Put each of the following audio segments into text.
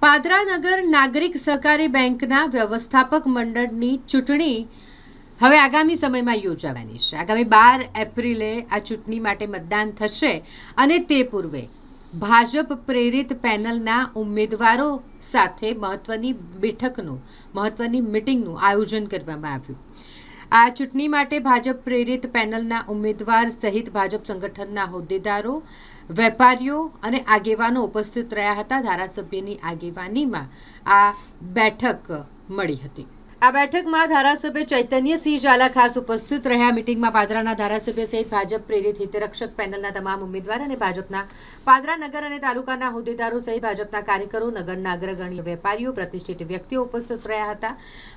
પાદરાનગર નાગરિક સહકારી બેંકના વ્યવસ્થાપક મંડળની ચૂંટણી હવે આગામી સમયમાં યોજાવાની છે। આગામી 12 એપ્રિલે આ ચૂંટણી માટે મતદાન થશે અને તે પૂર્વે ભાજપ પ્રેરિત પેનલના ઉમેદવારો સાથે મહત્વની મિટિંગનું આયોજન કરવામાં આવ્યું। આ ચૂંટણી માટે ભાજપ પ્રેરિત પેનલના ઉમેદવાર સહિત ભાજપ સંગઠનના હોદ્દેદારો, વેપારીઓ અને આગેવાનો ઉપસ્થિત રહ્યા હતા। ધારાસભ્યની આગેવાનીમાં આ બેઠક મળી હતી। આ બેઠકમાં ધારાસભ્ય ચૈતન્યસિંહ ઝાલા ખાસ ઉપસ્થિત રહ્યા। મીટિંગમાં પાદરાના ધારાસભ્ય સહિત ભાજપ પ્રેરિત હિતરક્ષક પેનલના તમામ ઉમેદવાર અને ભાજપના પાદરા નગર અને તાલુકાના હોદ્દેદારો સહિત ભાજપના કાર્યકરો, નગરના અગ્રગણ્ય વેપારીઓ, પ્રતિષ્ઠિત વ્યક્તિઓ ઉપસ્થિત રહ્યા હતા।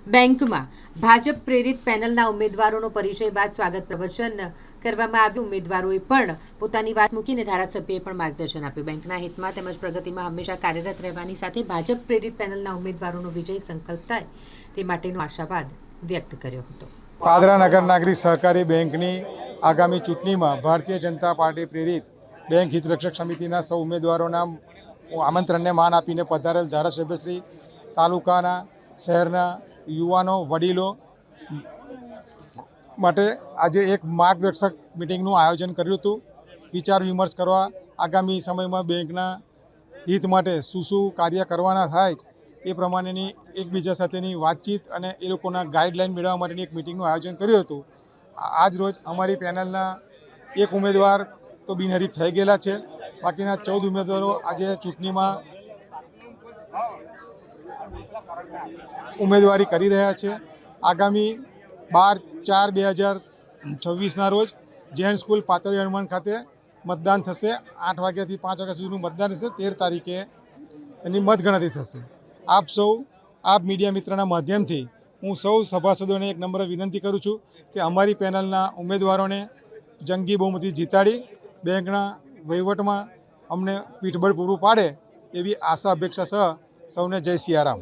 બેંકમાં ભાજપ પ્રેરિત પેનલના ઉમેદવારોનો પરિચય બાદ સ્વાગત પ્રવચન કરવામાં આવ્યું। ઉમેદવારોએ પણ પોતાની વાત મૂકીને ધારાસભ્યએ પણ માર્ગદર્શન આપ્યું। બેંકના હિતમાં તેમજ પ્રગતિમાં હંમેશા કાર્યરત રહેવાની સાથે ભાજપ પ્રેરિત પેનલના ઉમેદવારોનો વિજય સંકલ્પ થાય તે માટેનો આશાવાદ વ્યક્ત કર્યો હતો। પાદરા નગર નાગરિક સહકારી બેંકની આગામી ચૂંટણીમાં ભારતીય જનતા પાર્ટી પ્રેરિત બેંક હિતરક્ષક સમિતિના સૌ ઉમેદવારોના આમંત્રણને માન આપીને પધારેલ ધારાસભ્યશ્રી, તાલુકાના શહેરના યુવાનો, વડીલો માટે આજે એક માર્ગદર્શક મિટિંગનું આયોજન કર્યું હતું। વિચાર વિમર્શ કરવા આગામી સમયમાં બેંકના હિત માટે શું કાર્ય કરવાના થાય એ પ્રમાણેની એકબીજા સાથેની વાતચીત અને એ લોકોના ગાઈડલાઈન મેળવવા માટેની એક મિટિંગનું આયોજન કર્યું હતું। આજ રોજ અમારી પેનલના એક ઉમેદવાર તો બિનહરીફ થઈ ગયેલા છે, બાકીના 14 ઉમેદવારો આજે ચૂંટણીમાં ઉમેદવારી કરી રહ્યા છે। આગામી 12/4/2026ના રોજ જૈન સ્કૂલ પાતળી હનુમાન ખાતે મતદાન થશે। 8 વાગ્યાથી 5 વાગ્યા સુધીનું મતદાન થશે। 13 તારીખે એની મતગણતરી થશે। આપ મીડિયા મિત્રના માધ્યમથી હું સૌ સભાસદોને એક નમ્ર વિનંતી કરું છું કે અમારી પેનલના ઉમેદવારોને જંગી બહુમતી જીતાડી બેંકના વહીવટમાં અમને પીઠબળ પૂરું પાડે એવી આશા અપેક્ષા સહ સૌને જય સિયારામ।